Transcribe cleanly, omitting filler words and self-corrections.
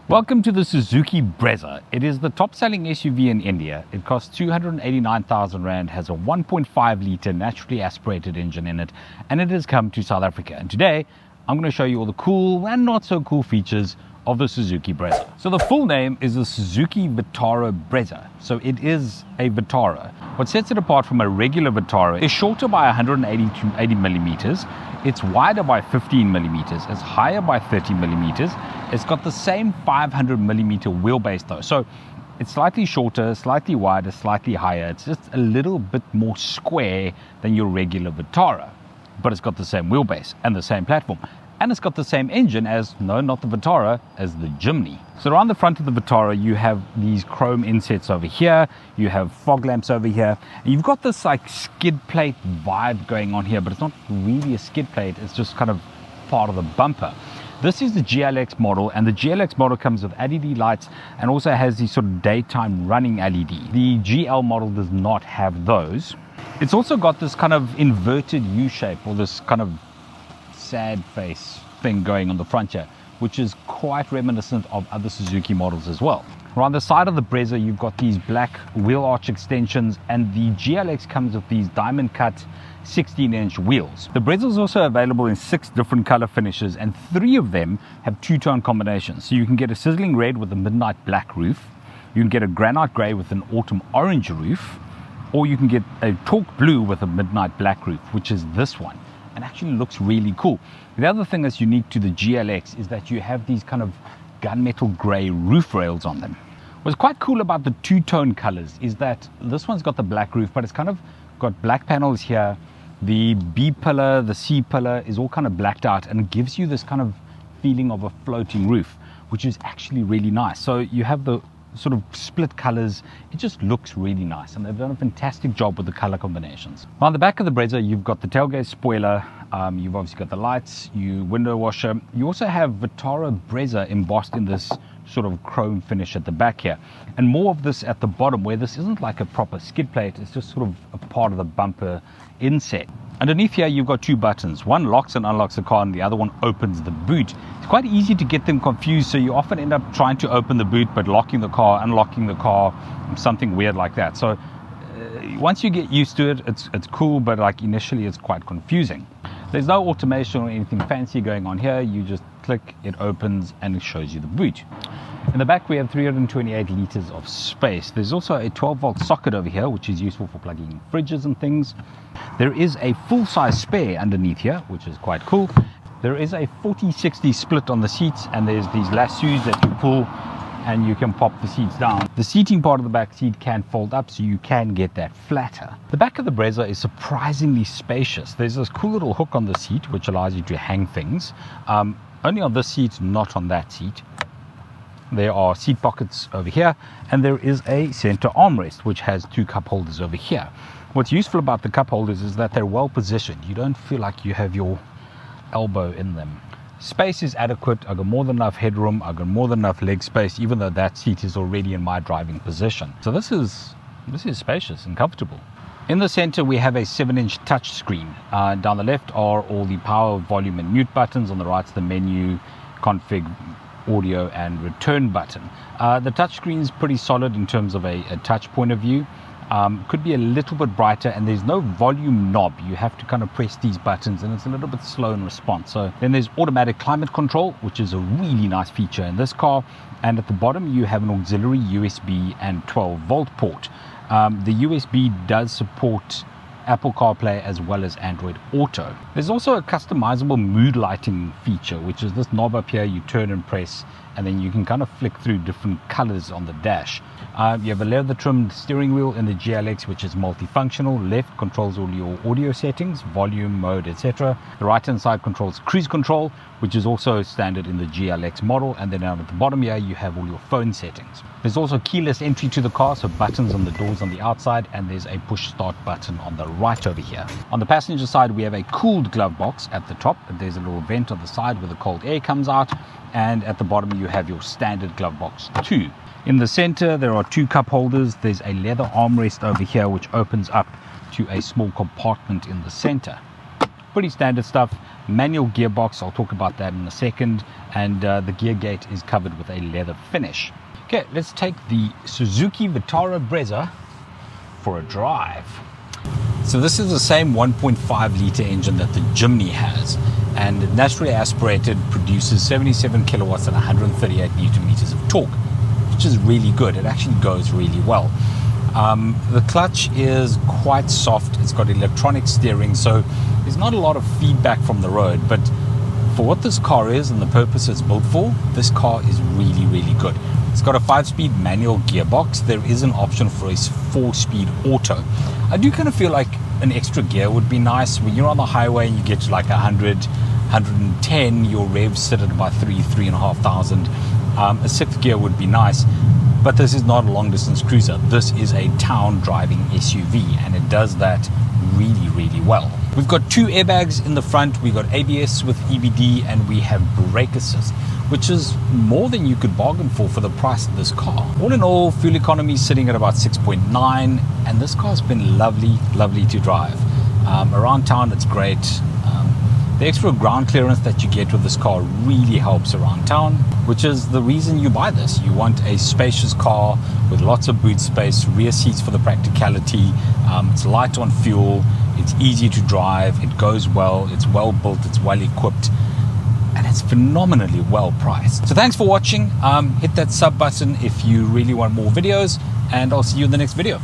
Welcome to the Suzuki Brezza. It is the top-selling SUV in India. It costs 289,000 Rand, has a 1.5 litre naturally aspirated engine in it, and it has come to South Africa. And today, I'm going to show you all the cool and not so cool features of the Suzuki Brezza. So the full name is the Suzuki Vitara Brezza. So it is a Vitara. What sets it apart from a regular Vitara is shorter by 180 to 80 millimeters. It's wider by 15 millimeters. It's higher by 30 millimeters. It's got the same 500 millimeter wheelbase though. So it's slightly shorter, slightly wider, slightly higher. It's just a little bit more square than your regular Vitara. But it's got the same wheelbase and the same platform. And it's got the same engine as, no, not the Vitara, as the Jimny. So around the front of the Vitara, you have these chrome insets over here. You have fog lamps over here. And you've got this like skid plate vibe going on here, but it's not really a skid plate. It's just kind of part of the bumper. This is the GLX model, and the GLX model comes with LED lights and also has these sort of daytime running LED. The GL model does not have those. It's also got this kind of inverted U shape, or this kind of sad face thing going on the front here, which is quite reminiscent of other Suzuki models as well. Around the side of the Brezza, you've got these black wheel arch extensions, and the GLX comes with these diamond cut 16-inch wheels. The Brezza is also available in 6 different color finishes, and 3 of them have two-tone combinations. So you can get a sizzling red with a midnight black roof, you can get a granite gray with an autumn orange roof, or you can get a talc blue with a midnight black roof, which is this one. And actually looks really cool. The other thing that's unique to the GLX is that you have these kind of gunmetal gray roof rails on them. What's quite cool about the two-tone colors is that this one's got the black roof, but it's kind of got black panels here. The B pillar, the C pillar is all kind of blacked out, and it gives you this kind of feeling of a floating roof, which is actually really nice. So you have the sort of split colors. It just looks really nice, and they've done a fantastic job with the color combinations. On the back of the Brezza, you've got the tailgate spoiler, you've obviously got the lights, window washer. You also have Vitara Brezza embossed in this sort of chrome finish at the back here, and more of this at the bottom, where this isn't like a proper skid plate. It's just sort of a part of the bumper inset. Underneath here, you've got 2 buttons. One locks and unlocks the car, and the other one opens the boot. It's quite easy to get them confused, so you often end up trying to open the boot, but locking the car, unlocking the car, something weird like that. So once you get used to it, it's cool, but like initially it's quite confusing. There's no automation or anything fancy going on here. You just click, it opens, and it shows you the boot. In the back, we have 328 liters of space. There's also a 12-volt socket over here, which is useful for plugging in fridges and things. There is a full-size spare underneath here, which is quite cool. There is a 40-60 split on the seats, and there's these lassos that you pull, and you can pop the seats down. The seating part of the back seat can fold up, so you can get that flatter. The back of the Brezza is surprisingly spacious. There's this cool little hook on the seat, which allows you to hang things. Only on this seat, not on that seat. There are seat pockets over here, and there is a center armrest, which has 2 cup holders over here. What's useful about the cup holders is that they're well positioned. You don't feel like you have your elbow in them. Space is adequate. I've got more than enough headroom. I've got more than enough leg space, even though that seat is already in my driving position. So this is spacious and comfortable. In the center, we have a 7-inch touch screen. Down the left are all the power, volume, and mute buttons. On the right is the menu, config, audio, and return button. The touch screen is pretty solid in terms of a touch point of view. Could be a little bit brighter, and there's no volume knob. You have to kind of press these buttons, and it's a little bit slow in response. So then there's automatic climate control, which is a really nice feature in this car. And at the bottom, you have an auxiliary USB and 12-volt port. The USB does support Apple CarPlay as well as Android Auto. There's also a customizable mood lighting feature, which is this knob up here. You turn and press, and then you can kind of flick through different colors on the dash. You have a leather trimmed steering wheel in the GLX, which is multifunctional. Left controls all your audio settings, volume, mode, etc. The right hand side controls cruise control, which is also standard in the GLX model. And then down at the bottom here, you have all your phone settings. There's also keyless entry to the car, so buttons on the doors on the outside, and there's a push start button on the right over here. On the passenger side, we have a cooled glove box at the top. There's a little vent on the side where the cold air comes out, and at the bottom you have your standard glove box too. In the center, there are 2 cup holders. There's a leather armrest over here, which opens up to a small compartment in the center. pretty standard stuff. Manual gearbox, I'll talk about that in a second, and the gear gate is covered with a leather finish. Okay, let's take the Suzuki Vitara Brezza for a drive. So this is the same 1.5 litre engine that the Jimny has, and naturally aspirated, produces 77 kilowatts and 138 newton meters of torque, which is really good. It actually goes really well. The clutch is quite soft. It's got electronic steering, so there's not a lot of feedback from the road, but for what this car is and the purpose it's built for, this car is really, really good. It's got a 5-speed manual gearbox. There is an option for a 4-speed auto. I do kind of feel like an extra gear would be nice. When you're on the highway and you get to like 100, 110, your revs sit at about 3,500. A 6th gear would be nice, but this is not a long distance cruiser. This is a town driving SUV, and it does that really, really well. We've got 2 airbags in the front, we've got ABS with EBD, and we have brake assist, which is more than you could bargain for the price of this car. All in all, fuel economy is sitting at about 6.9, and this car's been lovely, lovely to drive. Around town, it's great. The extra ground clearance that you get with this car really helps around town, which is the reason you buy this. You want a spacious car with lots of boot space, rear seats for the practicality. It's light on fuel, it's easy to drive, it goes well, it's well built, it's well equipped, and it's phenomenally well priced. So thanks for watching. Hit that sub button if you really want more videos, and I'll see you in the next video.